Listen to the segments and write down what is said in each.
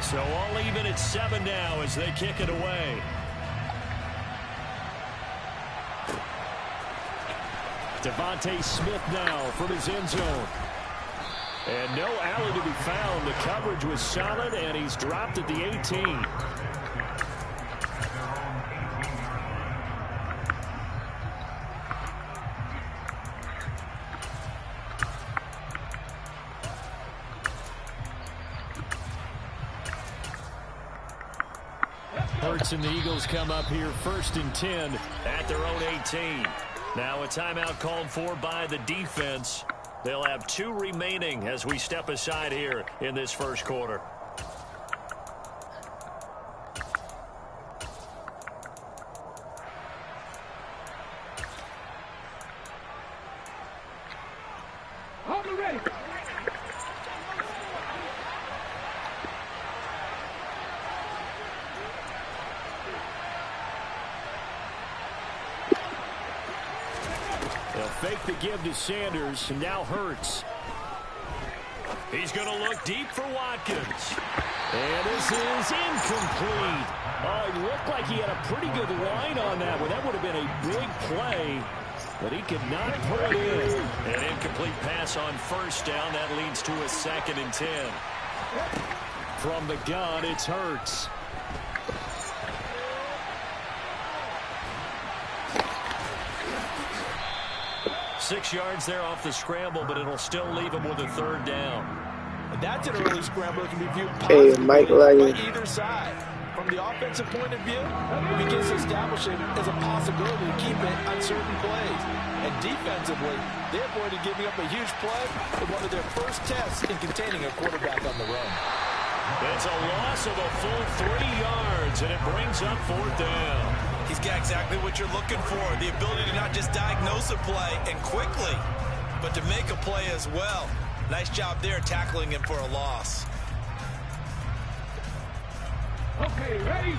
So all even at 7 now as they kick it away. Devontae Smith now from his end zone. And no alley to be found. The coverage was solid, and he's dropped at the 18. Hurts and the Eagles come up here 1st and 10 at their own 18. Now a timeout called for by the defense. They'll have 2 remaining as we step aside here in this first quarter. Fake the give to Sanders, and now Hurts. He's going to look deep for Watkins. And this is incomplete. Oh, it looked like he had a pretty good line on that one. That would have been a big play, but he could not put it in. An incomplete pass on 1st down. That leads to a 2nd and 10. From the gun, it's Hurts. Six yards there off the scramble, but it'll still leave him with a 3rd down. And that's an early scramble that can be viewed positively by either side. From the offensive point of view, it begins to establish it as a possibility to keep it on certain plays. And defensively, they avoided giving up a huge play in one of their first tests in containing a quarterback on the run. It's a loss of a full 3 yards, and it brings up 4th down. He's got exactly what you're looking for, the ability to not just diagnose a play and quickly, but to make a play as well. Nice job there tackling him for a loss. Okay, ready?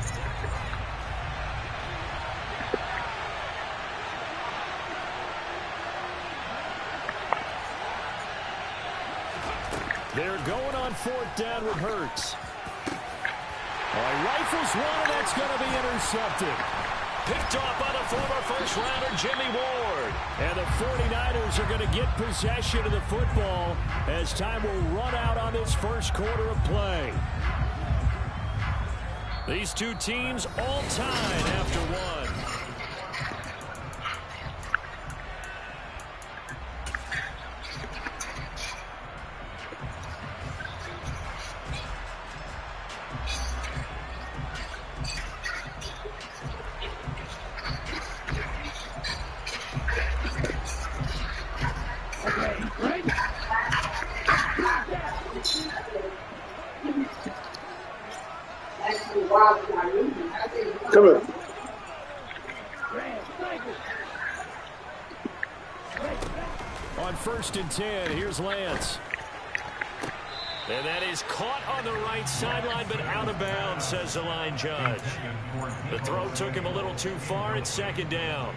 They're going on 4th down with Hurts. Rifles one, and that's going to be intercepted. Picked off by the former first-rounder Jimmy Ward. And the 49ers are going to get possession of the football as time will run out on this first quarter of play. These two teams all tied after one. Come on. On 1st and 10, here's Lance. And that is caught on the right sideline, but out of bounds, says the line judge. The throw took him a little too far. It's 2nd down.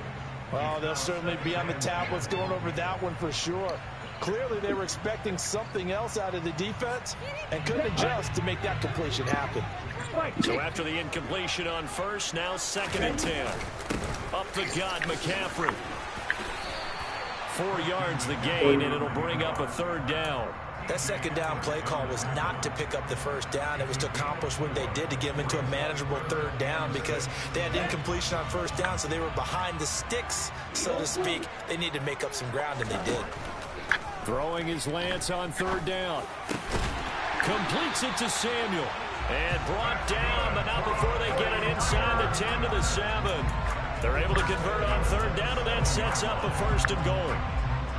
Well, they'll certainly be on the tablets going over that one for sure. Clearly, they were expecting something else out of the defense and couldn't adjust to make that completion happen. So after the incompletion on 1st, now 2nd and 10. Up the gut, McCaffrey. 4 yards the gain, and it'll bring up a 3rd down. That 2nd down play call was not to pick up the 1st down. It was to accomplish what they did to get them into a manageable 3rd down because they had incompletion on 1st down, so they were behind the sticks, so to speak. They needed to make up some ground, and they did. Throwing his Lance on 3rd down. Completes it to Samuel. And brought down, but not before they get it inside the 10 to the 7. They're able to convert on 3rd down, and that sets up a 1st and goal.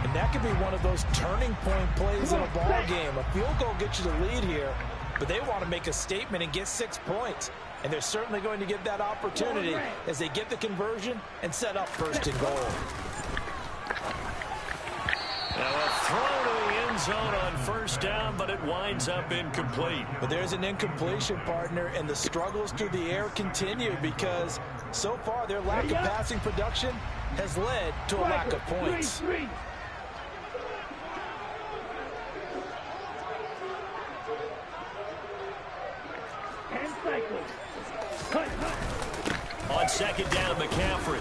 And that could be one of those turning point plays in a ball game. A field goal gets you the lead here, but they want to make a statement and get 6 points. And they're certainly going to get that opportunity as they get the conversion and set up 1st and goal. Now a throw to the end zone on 1st down, but it winds up incomplete. But there's an incompletion, partner, and the struggles through the air continue because so far their lack of passing production has led to a lack of points. On second down, McCaffrey.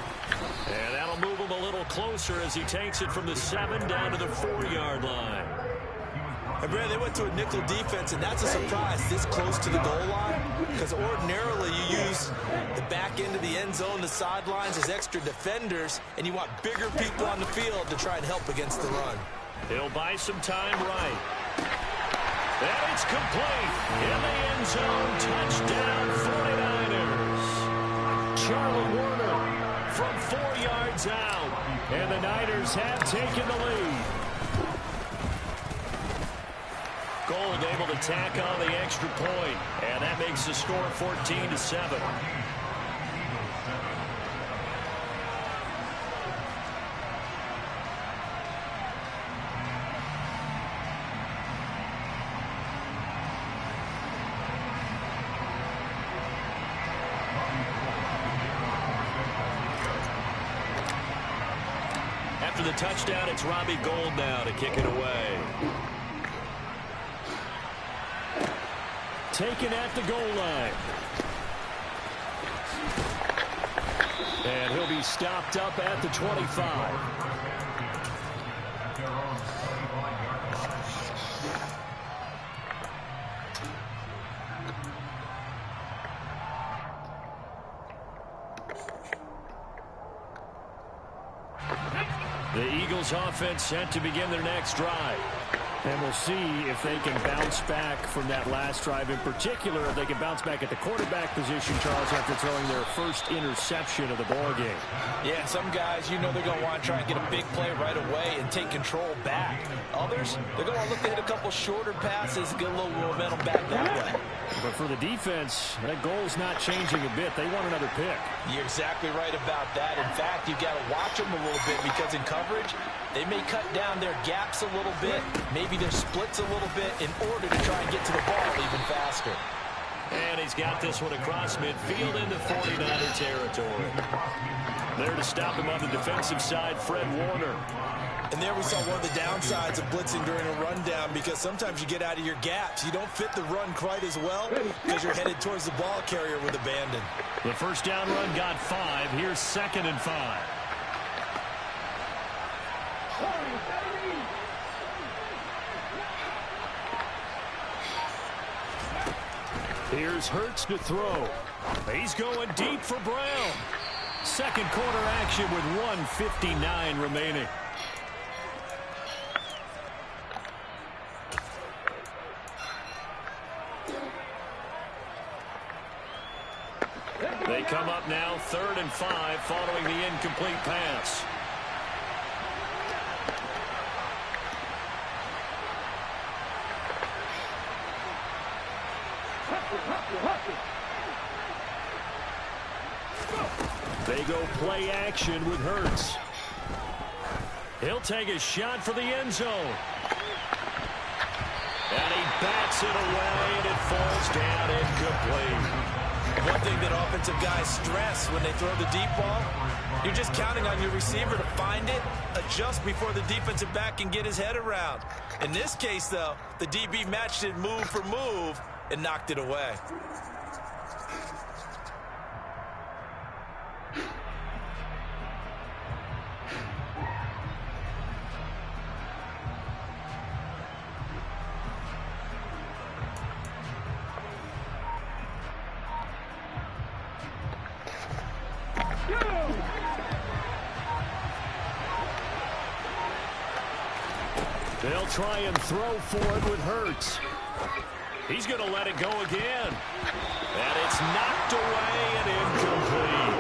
And that'll move him a little closer as he takes it from the 7 down to the 4-yard line. And Brad, they went to a nickel defense, and that's a surprise this close to the goal line, because ordinarily you use the back end of the end zone, the sidelines as extra defenders, and you want bigger people on the field to try and help against the run. He'll buy some time right. And it's complete. In the end zone, touchdown 49ers. Charlie Warner from 4 yards out. And the Niners have taken the lead. Gold able to tack on the extra point, and that makes the score 14-7. After the touchdown, it's Robbie Gould now to kick it away. Taken at the goal line. And he'll be stopped up at the 25. The Eagles offense set to begin their next drive. And we'll see if they can bounce back from that last drive. In particular, if they can bounce back at the quarterback position, Charles, after throwing their first interception of the ballgame. Yeah, some guys, you know they're going to want to try and get a big play right away and take control back. Others, they're going to look to hit a couple shorter passes, get a little momentum back that way. But for the defense, that goal's not changing a bit. They want another pick. You're exactly right about that. In fact, you've got to watch them a little bit because in coverage, they may cut down their gaps a little bit, maybe their splits a little bit in order to try and get to the ball even faster. And he's got this one across midfield into 49er territory. There to stop him on the defensive side, Fred Warner. And there we saw one of the downsides of blitzing during a rundown, because sometimes you get out of your gaps. You don't fit the run quite as well because you're headed towards the ball carrier with abandon. The first down run got 5. Here's 2nd and 5. Here's Hurts to throw. He's going deep for Brown. Second quarter action with 1:59 remaining. They come up now 3rd and 5 following the incomplete pass. They go play action with Hurts. He'll take a shot for the end zone. And he bats it away, and it falls down incomplete. One thing that offensive guys stress when they throw the deep ball, you're just counting on your receiver to find it, adjust before the defensive back can get his head around. In this case, though, the DB matched it move for move and knocked it away. They'll try and throw for it with Hurts. He's going to let it go again. And it's knocked away and incomplete.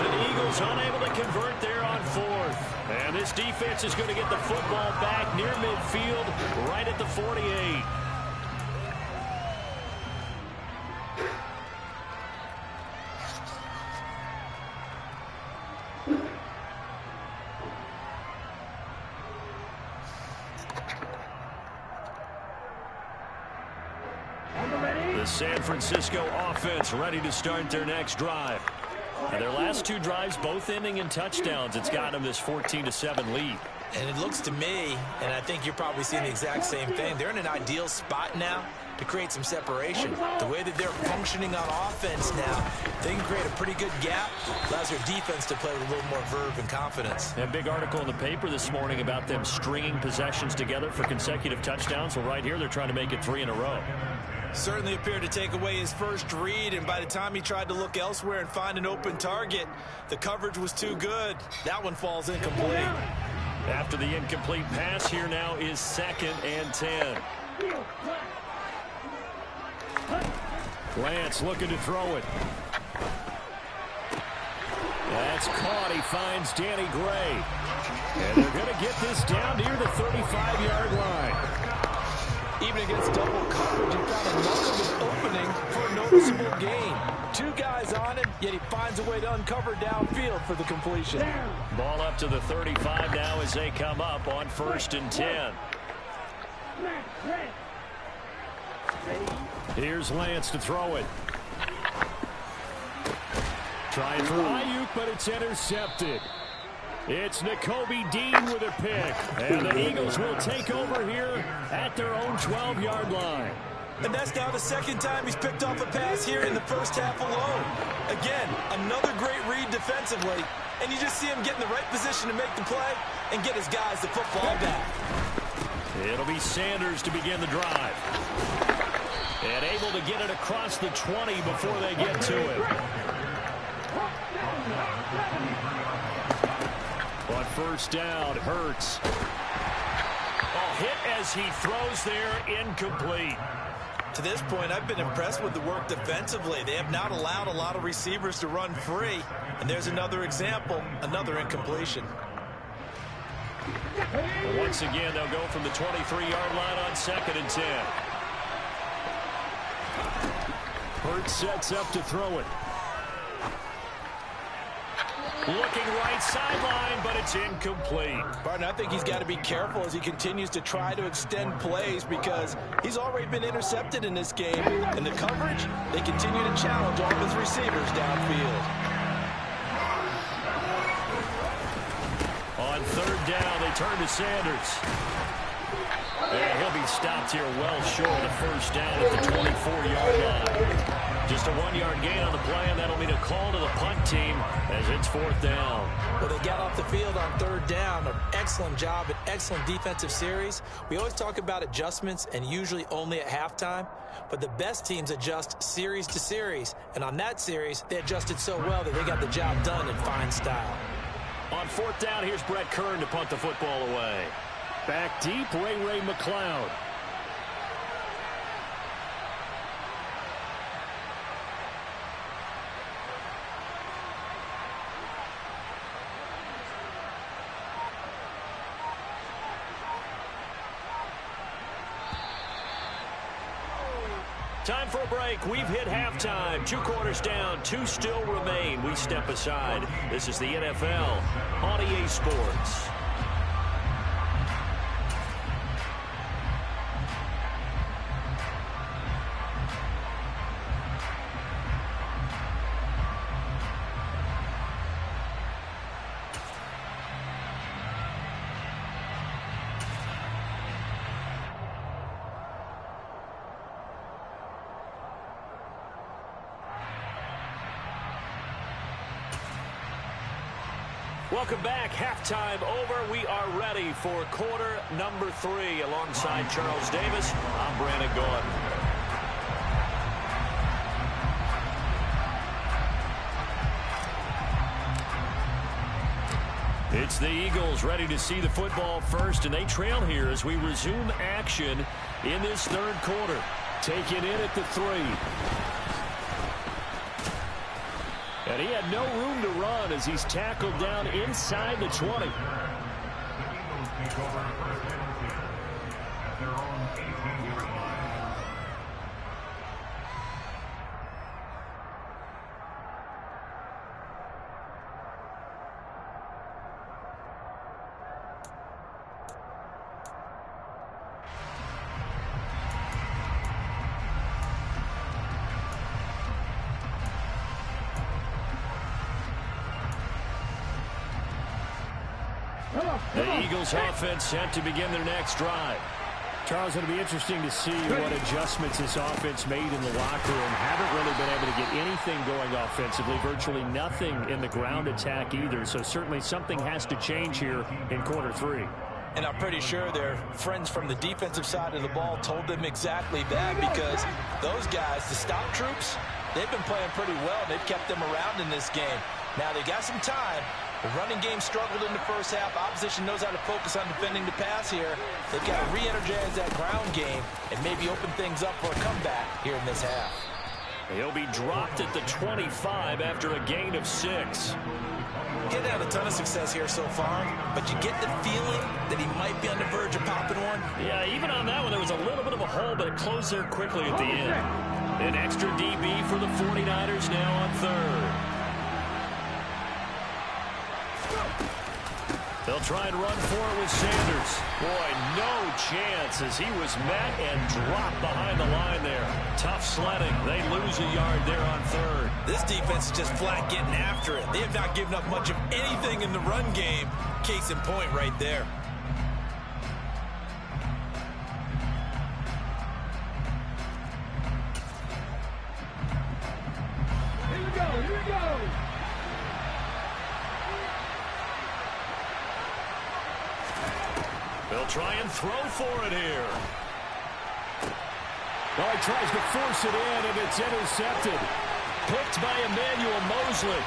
The Eagles unable to convert there on 4th. And this defense is going to get the football back near midfield, right at the 48. The San Francisco offense ready to start their next drive. And their last 2 drives both ending in touchdowns. It's got them this 14-7 lead. And it looks to me, and I think you're probably seeing the exact same thing, they're in an ideal spot now to create some separation. The way that they're functioning on offense now, they can create a pretty good gap, allows their defense to play with a little more verve and confidence. A big article in the paper this morning about them stringing possessions together for consecutive touchdowns. Well, right here, they're trying to make it 3 in a row. Certainly appeared to take away his first read, and by the time he tried to look elsewhere and find an open target, the coverage was too good. That one falls incomplete. After the incomplete pass, here now is 2nd and 10. Lance looking to throw it. That's caught. He finds Danny Gray. And they're going to get this down near the 35-yard line. Even against double coverage, he found enough of an opening for a noticeable gain. 2 guys on him, yet he finds a way to uncover downfield for the completion. Ball up to the 35 now as they come up on 1st and 10. Here's Lance to throw it. Trying for Ayuk, but it's intercepted. It's Nakobe Dean with a pick. And the Eagles will take over here at their own 12-yard line. And that's now the 2nd time he's picked off a pass here in the first half alone. Again, another great read defensively. And you just see him get in the right position to make the play and get his guys the football back. It'll be Sanders to begin the drive. And able to get it across the 20 before they get to it. On 1st down, Hurts. Hit as he throws there, incomplete. To this point, I've been impressed with the work defensively. They have not allowed a lot of receivers to run free. And there's another example, another incompletion. Once again, they'll go from the 23-yard line on 2nd and 10. Hurts sets up to throw it. Looking right sideline, but it's incomplete. Barton, I think he's got to be careful as he continues to try to extend plays because he's already been intercepted in this game. And the coverage, they continue to challenge all of his receivers downfield. On 3rd down, they turn to Sanders. And he'll be stopped here well short of the 1st down at the 24-yard line. Just a 1-yard gain on the play, and that'll mean a call to the punt team as it's 4th down. Well, they got off the field on 3rd down. An excellent job, an excellent defensive series. We always talk about adjustments and usually only at halftime, but the best teams adjust series to series. And on that series, they adjusted so well that they got the job done in fine style. On 4th down, here's Brett Kern to punt the football away. Back deep, Ray McLeod. Time for a break. We've hit halftime. 2 quarters down. 2 still remain. We step aside. This is the NFL on EA Sports. Welcome back. Halftime over. We are ready for quarter number 3. Alongside Charles Davis, I'm Brandon Gaudin. It's the Eagles ready to see the football first, and they trail here as we resume action in this 3rd quarter. Taken in at the 3. And he had no room to run as he's tackled down inside the 20. The Eagles offense set to begin their next drive. Charles, it'll be interesting to see what adjustments this offense made in the locker room. Haven't really been able to get anything going offensively, virtually nothing in the ground attack either. So certainly something has to change here in quarter three. And I'm pretty sure their friends from the defensive side of the ball told them exactly that, because those guys, the stop troops, they've been playing pretty well. They've kept them around in this game. Now they got some time. The running game struggled in the first half. Opposition knows how to focus on defending the pass here. They've got to re-energize that ground game and maybe open things up for a comeback here in this half. He'll be dropped at the 25 after a gain of 6. He had a ton of success here so far, but you get the feeling that he might be on the verge of popping one. Yeah, even on that one, there was a little bit of a hole, but it closed there quickly at the end. An extra DB for the 49ers now on third. They'll try and run for it with Sanders. Boy, no chance as he was met and dropped behind the line there. Tough sledding. They lose a yard there on third. This defense is just flat getting after it. They have not given up much of anything in the run game. Case in point right there. Here we go, here we go. They'll try and throw for it here. Well, he tries to force it in, and it's intercepted. Picked by Emmanuel Mosley.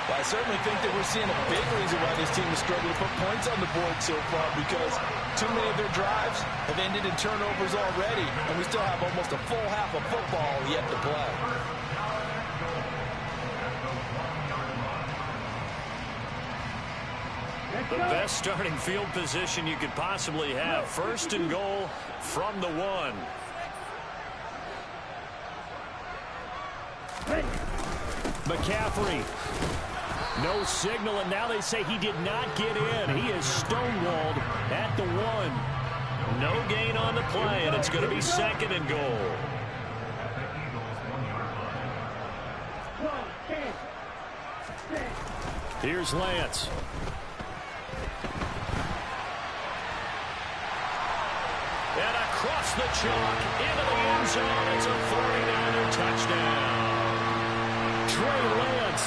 Well, I certainly think that we're seeing a big reason why this team has struggled to put points on the board so far, because too many of their drives have ended in turnovers already, and we still have almost a full half of football yet to play. The best starting field position you could possibly have. First and goal from the 1. McCaffrey. No signal, and now they say he did not get in. He is stonewalled at the 1. No gain on the play, and it's going to be second and goal. Here's Lance. And across the chalk, into the end zone. It's a 49er touchdown. Trey Lance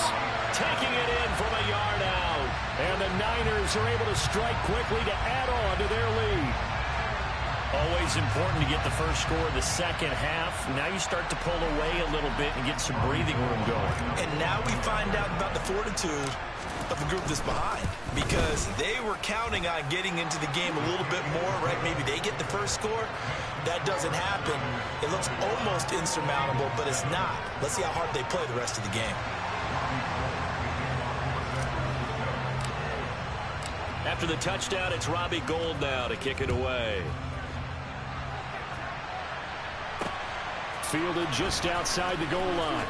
taking it in from a yard out. And the Niners are able to strike quickly to add on to their lead. Always important to get the first score of the second half. Now you start to pull away a little bit and get some breathing room going. And now we find out about the fortitude of the group that's behind, because they were counting on getting into the game a little bit more, right? Maybe they get the first score. That doesn't happen. It looks almost insurmountable, but it's not. Let's see how hard they play the rest of the game. After the touchdown, it's Robbie Gould now to kick it away. Fielded just outside the goal line.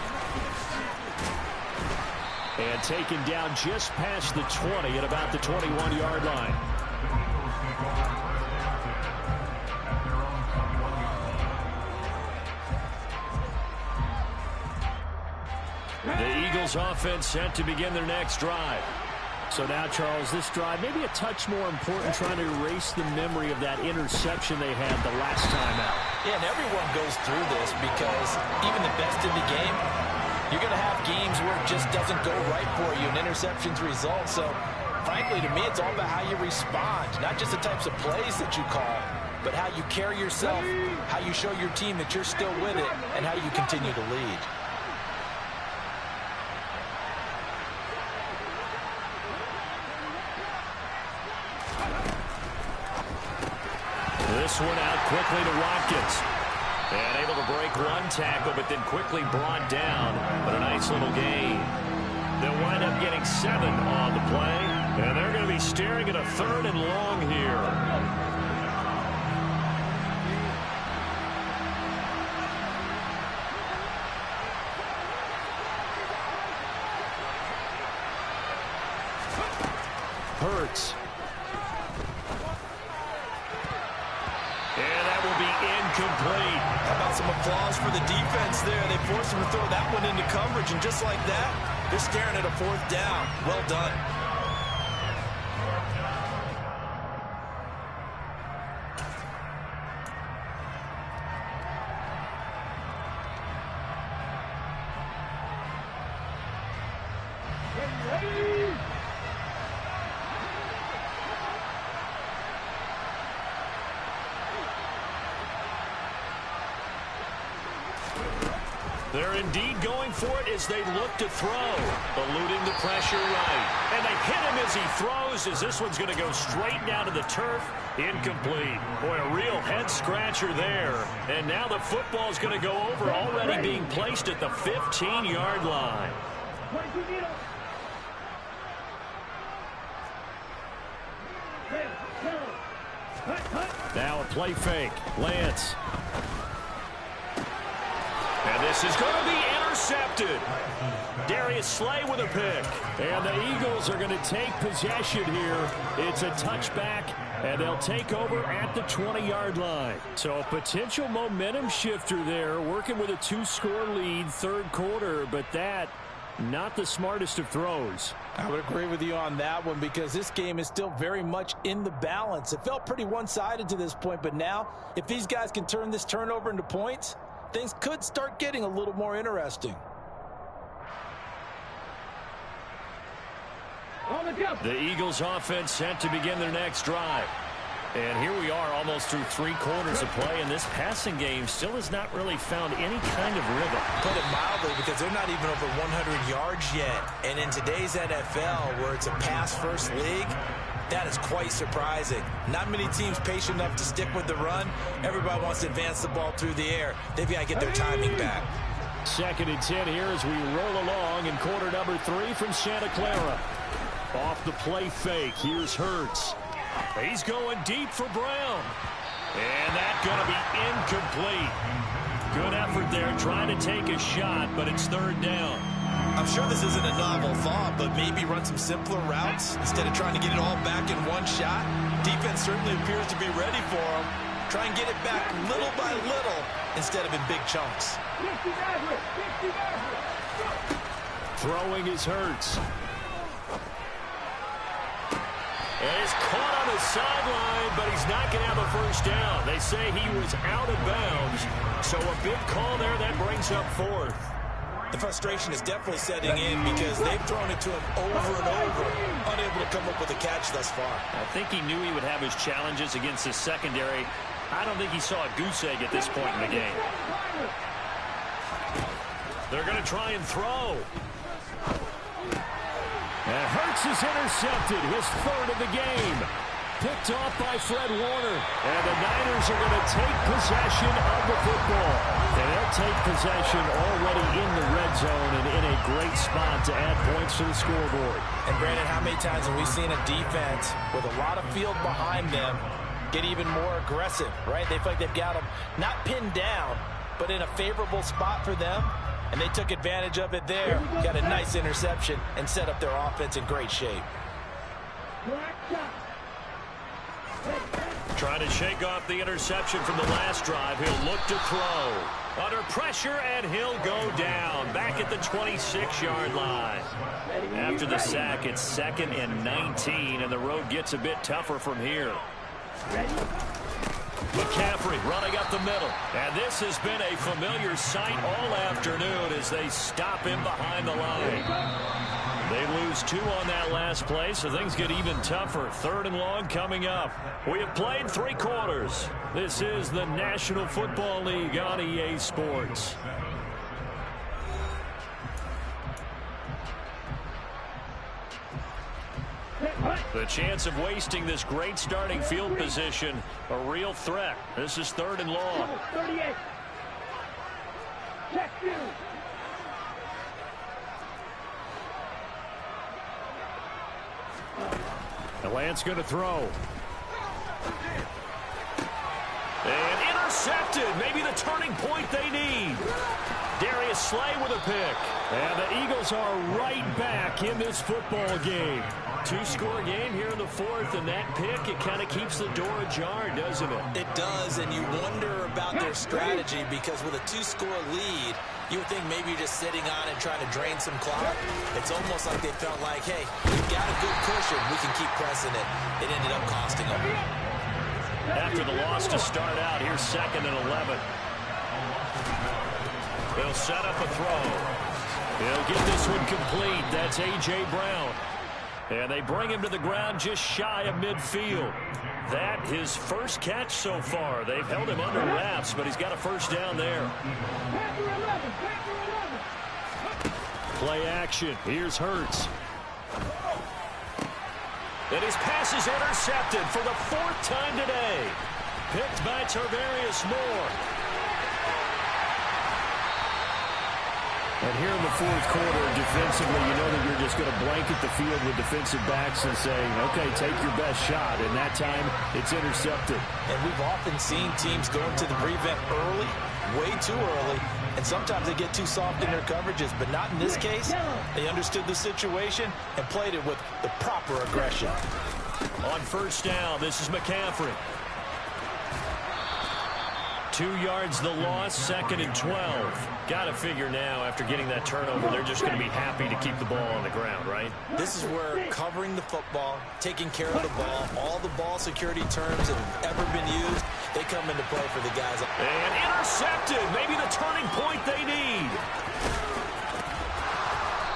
And taken down just past the 20 at about the 21-yard line. The Eagles offense set to begin their next drive. So now, Charles, this drive maybe a touch more important, trying to erase the memory of that interception they had the last time out. Yeah, and everyone goes through this, because even the best in the game, you're going to have games where it just doesn't go right for you and interceptions result. So, frankly, to me, it's all about how you respond, not just the types of plays that you call, but how you carry yourself, how you show your team that you're still with it, and how you continue to lead. This one out quickly to Watkins. And able to break one tackle, but then quickly brought down. But a nice little gain. They'll wind up getting 7 on the play. And they're going to be staring at a 3rd and long here. Hurts. And that will be incomplete. How about some applause for the defense there? They forced him to throw that one into coverage, and just like that, they're staring at a 4th down. Well done. They're indeed going for it as they look to throw. Eluding the pressure right. And they hit him as he throws, as this one's going to go straight down to the turf. Incomplete. Boy, a real head-scratcher there. And now the football's going to go over, already being placed at the 15-yard line. Now a play fake. Lance. And this is going to be intercepted. Darius Slay with a pick. And the Eagles are going to take possession here. It's a touchback, and they'll take over at the 20-yard line. So a potential momentum shifter there, working with a 2-score lead, third quarter, but that, not the smartest of throws. I would agree with you on that one because this game is still very much in the balance. It felt pretty one-sided to this point, but now if these guys can turn this turnover into points, things could start getting a little more interesting. The Eagles offense set to begin their next drive. And here we are almost through 3 quarters of play, and this passing game still has not really found any kind of rhythm. Put it mildly, because they're not even over 100 yards yet. And in today's NFL, where it's a pass-first league, that is quite surprising. Not many teams patient enough to stick with the run. Everybody wants to advance the ball through the air. They've got to get their timing back. 2nd and 10 here as we roll along in quarter number 3 from Santa Clara. Off the play fake, here's Hurts. He's going deep for Brown. And that's going to be incomplete. Good effort there trying to take a shot, but it's 3rd down. I'm sure this isn't a novel thought, but maybe run some simpler routes instead of trying to get it all back in one shot. Defense certainly appears to be ready for him. Try and get it back little by little instead of in big chunks. Throwing is Hurts. And he's caught on the sideline, but he's not going to have a first down. They say he was out of bounds. So a big call there that brings up 4th. The frustration is definitely setting in because they've thrown it to him over and over, unable to come up with a catch thus far. I think he knew he would have his challenges against his secondary. I don't think he saw a goose egg at this point in the game. They're going to try and throw. And Hurts is intercepted, his 3rd of the game. Picked off by Fred Warner. And the Niners are going to take possession of the football. And they'll take possession already in the red zone and in a great spot to add points to the scoreboard. And Brandon, how many times have we seen a defense with a lot of field behind them get even more aggressive, right? They feel like they've got them not pinned down, but in a favorable spot for them. And they took advantage of it there. Got a nice interception and set up their offense in great shape. Trying to shake off the interception from the last drive. He'll look to throw. Under pressure, and he'll go down. Back at the 26-yard line. After the sack, it's 2nd and 19, and the road gets a bit tougher from here. McCaffrey running up the middle. And this has been a familiar sight all afternoon as they stop him behind the line. They lose 2 on that last play, so things get even tougher. 3rd and long coming up. We have played 3 quarters. This is the National Football League on EA Sports. The chance of wasting this great starting field position, a real threat. This is 3rd and long. 38. Check you. The Lance going to throw. And intercepted. Maybe the turning point they need. Darius Slay with a pick. And the Eagles are right back in this football game. 2-score game here in the 4th, and that pick, it kind of keeps the door ajar, doesn't it? It does, and you wonder about their strategy because with a 2-score lead, you would think maybe you're just sitting on and trying to drain some clock. It's almost like they felt like, hey, we've got a good cushion. We can keep pressing it. It ended up costing them. After the loss to start out, here's 2nd and 11. They'll set up a throw. He'll get this one complete. That's A.J. Brown. And they bring him to the ground just shy of midfield. That his first catch so far. They've held him under wraps, but he's got a first down there. Play action. Here's Hurts. And his pass is intercepted for the 4th time today. Picked by Tarvarius Moore. And here in the 4th quarter, defensively, you know that you're just going to blanket the field with defensive backs and say, okay, take your best shot. And that time, it's intercepted. And we've often seen teams go into the prevent early, way too early, and sometimes they get too soft in their coverages, but not in this case. They understood the situation and played it with the proper aggression. On first down, this is McCaffrey. 2 yards the loss, 2nd and 12. Got to figure now, after getting that turnover, they're just going to be happy to keep the ball on the ground, right? This is where covering the football, taking care of the ball, all the ball security terms that have ever been used, they come into play for the guys. And intercepted, maybe the turning point they need.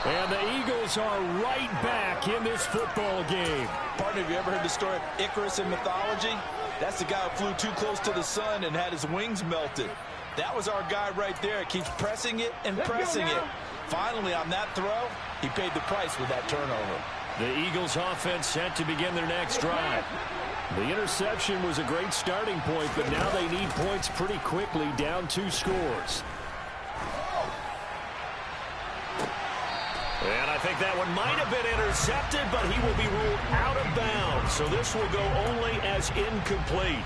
And the Eagles are right back in this football game. Partner, have you ever heard the story of Icarus in mythology? That's the guy who flew too close to the sun and had his wings melted. That was our guy right there. Keeps pressing it and pressing it. Finally, on that throw, he paid the price with that turnover. The Eagles offense set to begin their next drive. The interception was a great starting point, but now they need points pretty quickly, down 2 scores. And I think that one might have been intercepted, but he will be ruled out of bounds. So this will go only as incomplete.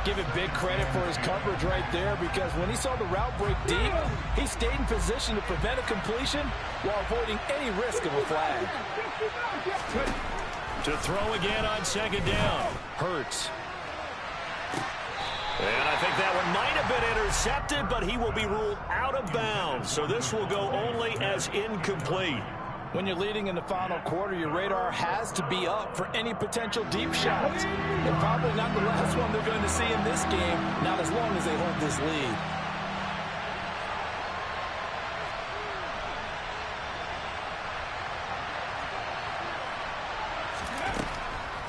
Give him big credit for his coverage right there, because when he saw the route break deep, he stayed in position to prevent a completion while avoiding any risk of a flag. To throw again on 2nd down. Hurts. And I think that one might have been intercepted, but he will be ruled out of bounds. So this will go only as incomplete. When you're leading in the final quarter, your radar has to be up for any potential deep shots. And probably not the last one they're going to see in this game, not as long as they hold this lead.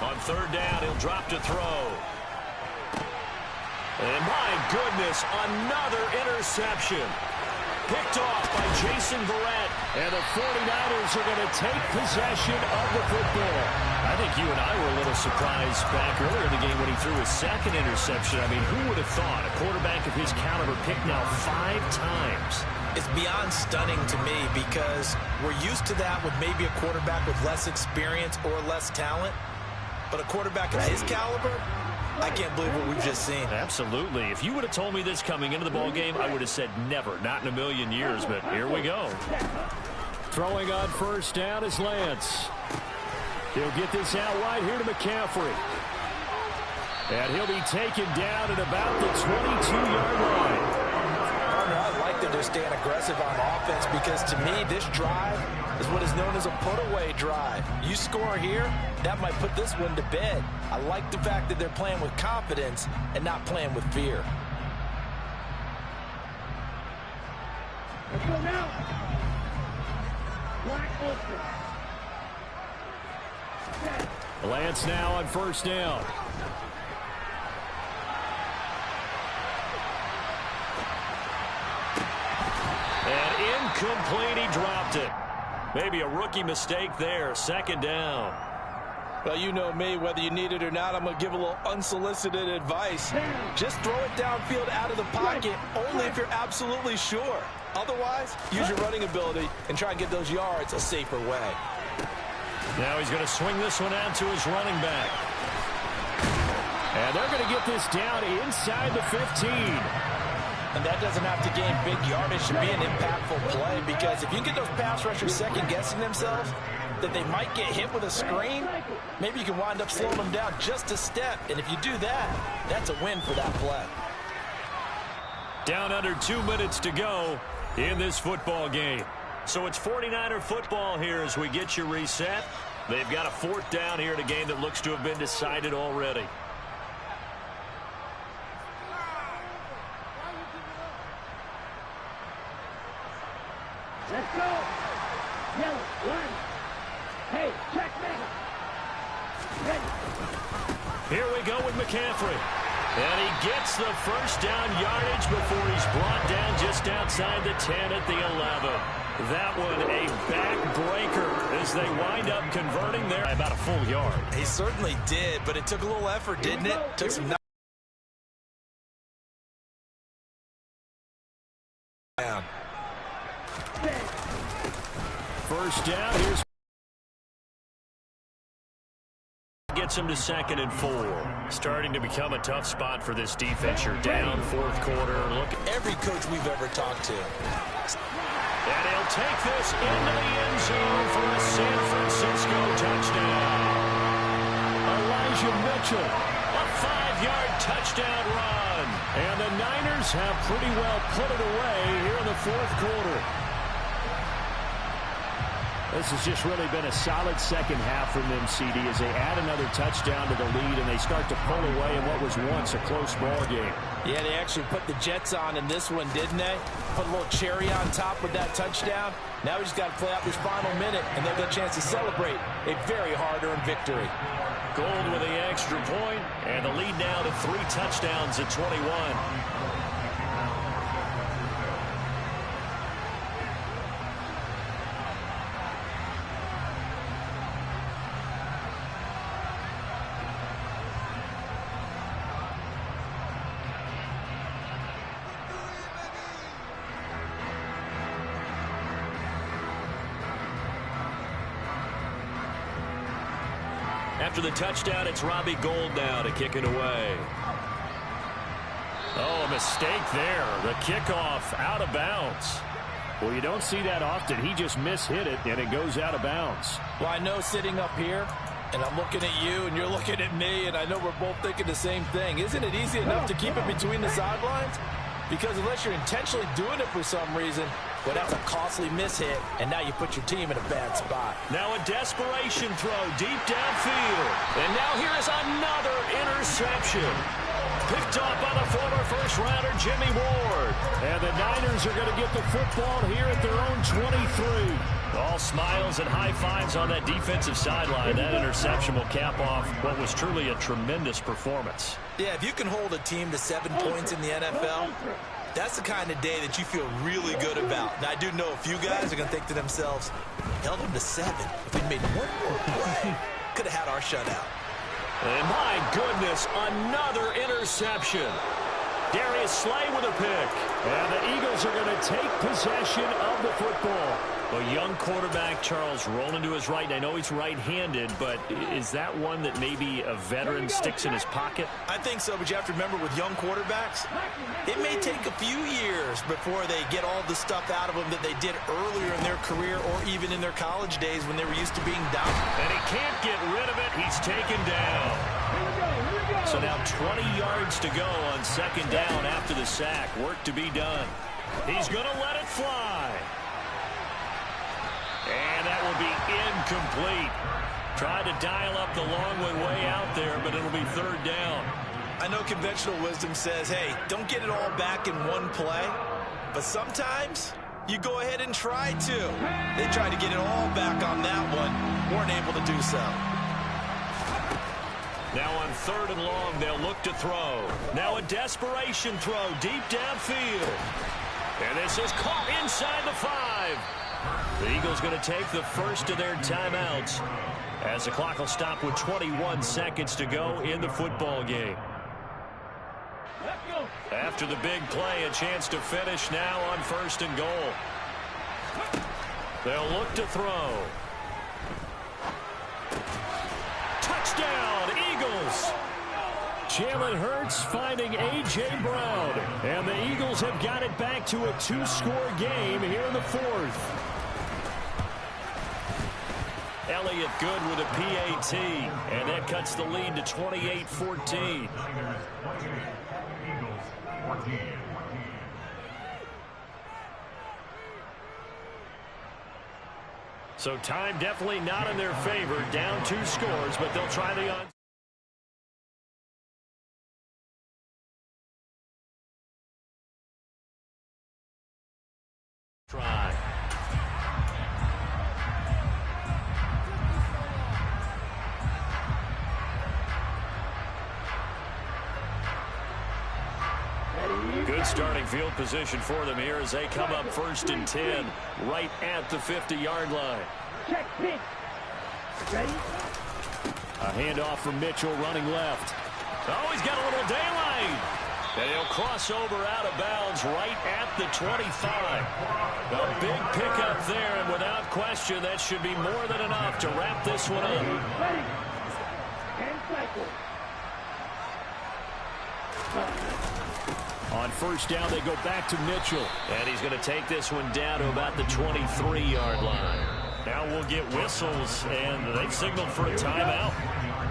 On 3rd down, he'll drop to throw. And my goodness, another interception. Picked off by Jason Verrett. And the 49ers are going to take possession of the football. I think you and I were a little surprised back earlier in the game when he threw his 2nd interception. I mean, who would have thought a quarterback of his caliber picked now 5 times? It's beyond stunning to me, because we're used to that with maybe a quarterback with less experience or less talent. But a quarterback of his caliber, I can't believe what we've just seen. Absolutely. If you would have told me this coming into the ball game, I would have said never, not in a million years, but here we go. Throwing on first down is Lance. He'll get this out wide here to McCaffrey. And he'll be taken down at about the 22-yard line. I like that they're staying aggressive on offense, because to me, this drive is what is known as a put-away drive. You score here, that might put this one to bed. I like the fact that they're playing with confidence and not playing with fear. Let's go now. Black open. Lance now on first down. And incomplete, he dropped it. Maybe a rookie mistake there, 2nd down. Well, you know me, whether you need it or not, I'm going to give a little unsolicited advice. Just throw it downfield out of the pocket, only if you're absolutely sure. Otherwise, use your running ability and try and get those yards a safer way. Now he's going to swing this one out to his running back. And they're going to get this down inside the 15. And that doesn't have to gain big yardage to be an impactful play, because if you get those pass rushers second-guessing themselves, that they might get hit with a screen, maybe you can wind up slowing them down just a step. And if you do that, that's a win for that play. Down under 2 minutes to go in this football game. So it's 49er football here as we get you reset. They've got a 4th down here in a game that looks to have been decided already. Let's go. Here we go with McCaffrey. And he gets the first down yardage before he's brought down just outside the 10 at the 11. That one a backbreaker as they wind up converting there about a full yard. He certainly did, but it took a little effort, didn't it? Took some down. First down, here's gets him to 2nd and 4. Starting to become a tough spot for this defense. You're down 4th quarter. Look at every coach we've ever talked to. And he'll take this into the end zone for a San Francisco touchdown. Elijah Mitchell, a 5-yard touchdown run. And the Niners have pretty well put it away here in the 4th quarter. This has just really been a solid second half from them, CD, as they add another touchdown to the lead and they start to pull away in what was once a close ball game. Yeah, they actually put the Jets on in this one, didn't they? Put a little cherry on top with that touchdown. Now we just got to play out this final minute, and they'll get a chance to celebrate a very hard-earned victory. Gold with the extra point, and the lead now to 3 touchdowns at 21. After the touchdown, it's Robbie Gould now to kick it away. Oh, a mistake there. The kickoff out of bounds. Well, you don't see that often. He just mishit it, and it goes out of bounds. Well, I know sitting up here, and I'm looking at you, and you're looking at me, and I know we're both thinking the same thing. Isn't it easy enough to keep it between the sidelines? Because unless you're intentionally doing it for some reason, well, that's a costly mishit, and now you put your team in a bad spot. Now a desperation throw deep downfield. And now here is another interception. Picked off by the former first-rounder Jimmy Ward. And the Niners are going to get the football here at their own 23. All smiles and high fives on that defensive sideline. That interception will cap off what was truly a tremendous performance. Yeah, if you can hold a team to 7 points in the NFL, that's the kind of day that you feel really good about. Now, I do know a few guys are going to think to themselves, held them to 7. If we made one more play, could have had our shutout. And my goodness, another interception. Darius Slay with a pick. And the Eagles are going to take possession of the football. A young quarterback, Charles, rolling to his right. I know he's right-handed, but is that one that maybe a veteran sticks in his pocket? I think so, but you have to remember with young quarterbacks, it may take a few years before they get all the stuff out of them that they did earlier in their career or even in their college days when they were used to being dominant. And he can't get rid of it. He's taken down. So now 20 yards to go on 2nd down after the sack. Work to be done. He's going to let it fly. And that will be incomplete. Tried to dial up the long way out there, but it'll be 3rd down. I know conventional wisdom says, hey, don't get it all back in one play. But sometimes you go ahead and try to. They tried to get it all back on that one. Weren't able to do so. Now on 3rd and long, they'll look to throw. Now a desperation throw deep downfield. And this is caught inside the 5. The Eagles going to take the first of their timeouts as the clock will stop with 21 seconds to go in the football game. After the big play, a chance to finish now on 1st and goal. They'll look to throw. Touchdown, Eagles! Jalen Hurts finding A.J. Brown. And the Eagles have got it back to a 2-score game here in the 4th. Elliott good with a PAT, and that cuts the lead to 28-14. So time definitely not in their favor. Down 2 scores, but they'll try the on. Try. Good starting field position for them here as they come up 1st and 10 right at the 50-yard line. Check pitch. Ready? A handoff from Mitchell running left. Oh, he's got a little daylight. And he'll cross over out of bounds right at the 25. A big pickup there, and without question, that should be more than enough to wrap this one up. Ready. And cycle. On 1st down, they go back to Mitchell. And he's going to take this one down to about the 23-yard line. Now we'll get whistles, and they've signaled for a timeout.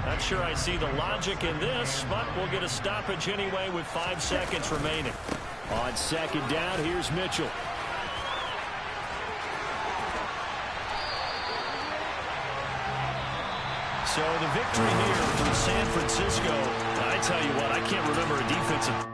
Not sure I see the logic in this, but we'll get a stoppage anyway with 5 seconds remaining. On 2nd down, here's Mitchell. So the victory here for San Francisco. I tell you what, I can't remember a defensive